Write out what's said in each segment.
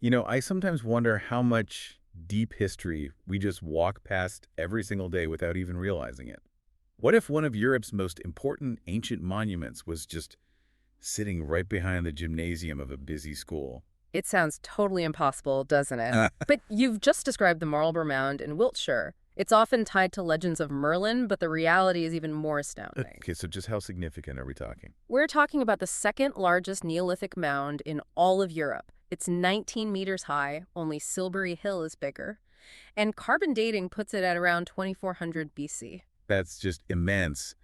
I sometimes wonder how much deep history we just walk past every single day without even realizing it. What if one of Europe's most important ancient monuments was just sitting right behind the gymnasium of a busy school? It sounds totally impossible, doesn't it? But you've just described the Marlborough Mound in Wiltshire. It's often tied to legends of Merlin, but the reality is even more astounding. Okay, so just how significant are we talking? We're talking about the second largest Neolithic mound in all of Europe. It's 19 meters high, only Silbury Hill is bigger, and carbon dating puts it at around 2400 BC. That's just immense.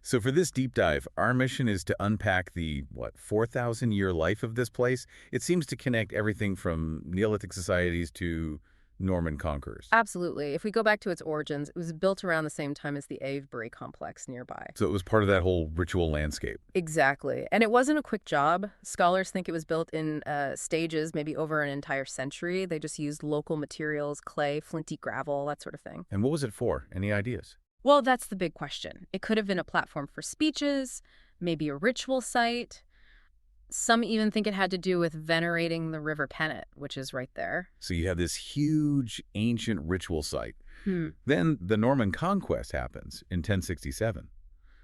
So for this deep dive, our mission is to unpack the, 4,000-year life of this place. It seems to connect everything from Neolithic societies to Norman conquerors. Absolutely. If we go back to its origins, it was built around the same time as the Avebury complex nearby. So it was part of that whole ritual landscape. Exactly. And it wasn't a quick job. Scholars think it was built in stages, maybe over an entire century. They just used local materials, clay, flinty gravel, that sort of thing. And what was it for? Any ideas? Well, that's the big question. It could have been a platform for speeches, maybe a ritual site. Some even think it had to do with venerating the River Kennet, which is right there. So you have this huge ancient ritual site. Hmm. Then the Norman conquest happens in 1067.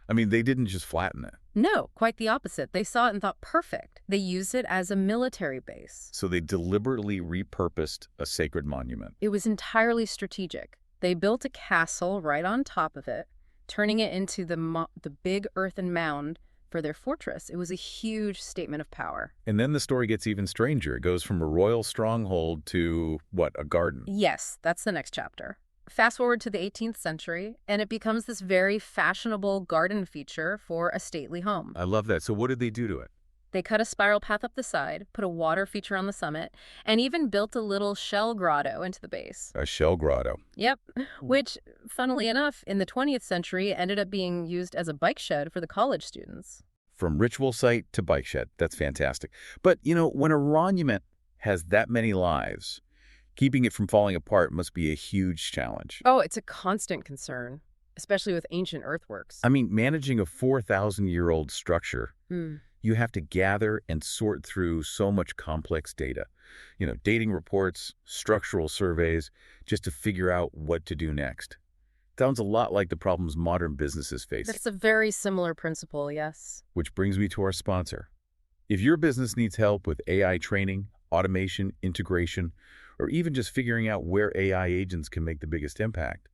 I mean, they didn't just flatten it. No, quite the opposite. They saw it and thought, perfect. They used it as a military base. So they deliberately repurposed a sacred monument. It was entirely strategic. They built a castle right on top of it, turning it into the big earthen mound for their fortress. It was a huge statement of power. And then the story gets even stranger. It goes from a royal stronghold to, a garden? Yes, that's the next chapter. Fast forward to the 18th century, and it becomes this very fashionable garden feature for a stately home. I love that. So what did they do to it? They cut a spiral path up the side, put a water feature on the summit, and even built a little shell grotto into the base. A shell grotto. Yep, which, funnily enough, in the 20th century ended up being used as a bike shed for the college students. From ritual site to bike shed. That's fantastic. But, when a monument has that many lives, keeping it from falling apart must be a huge challenge. Oh, it's a constant concern, especially with ancient earthworks. I mean, managing a 4,000-year-old structure, Hmm. you have to gather and sort through so much complex data. Dating reports, structural surveys, just to figure out what to do next. Sounds a lot like the problems modern businesses face. That's a very similar principle, yes. Which brings me to our sponsor. If your business needs help with AI training, automation, integration, or even just figuring out where AI agents can make the biggest impact,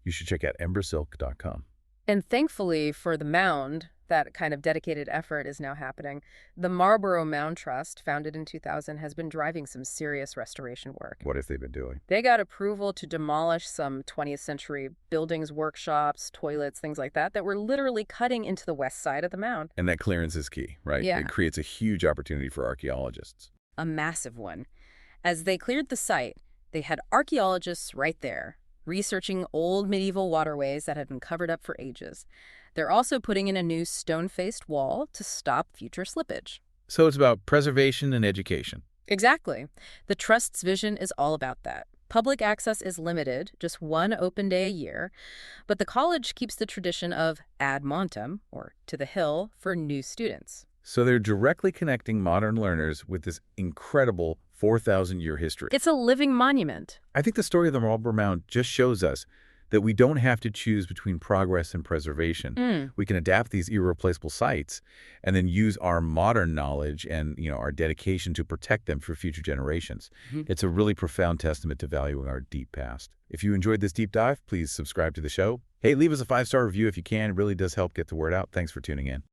you should check out embersilk.com. And thankfully for the mound, that kind of dedicated effort is now happening. The Marlborough Mound Trust, founded in 2000, has been driving some serious restoration work. What have they been doing? They got approval to demolish some 20th century buildings, workshops, toilets, things like that were literally cutting into the west side of the mound. And that clearance is key, right? Yeah. It creates a huge opportunity for archaeologists. A massive one. As they cleared the site, they had archaeologists right there, researching old medieval waterways that had been covered up for ages. They're also putting in a new stone-faced wall to stop future slippage. So it's about preservation and education. Exactly. The Trust's vision is all about that. Public access is limited, just one open day a year, but the college keeps the tradition of ad montem, or to the hill, for new students. So they're directly connecting modern learners with this incredible 4,000-year history. It's a living monument. I think the story of the Marlborough Mound just shows us that we don't have to choose between progress and preservation. We can adapt these irreplaceable sites and then use our modern knowledge and our dedication to protect them for future generations. It's a really profound testament to valuing our deep past. If you enjoyed this deep dive, please subscribe to the show. Hey, leave us a 5-star review if you can. It really does help get the word out. Thanks for tuning in.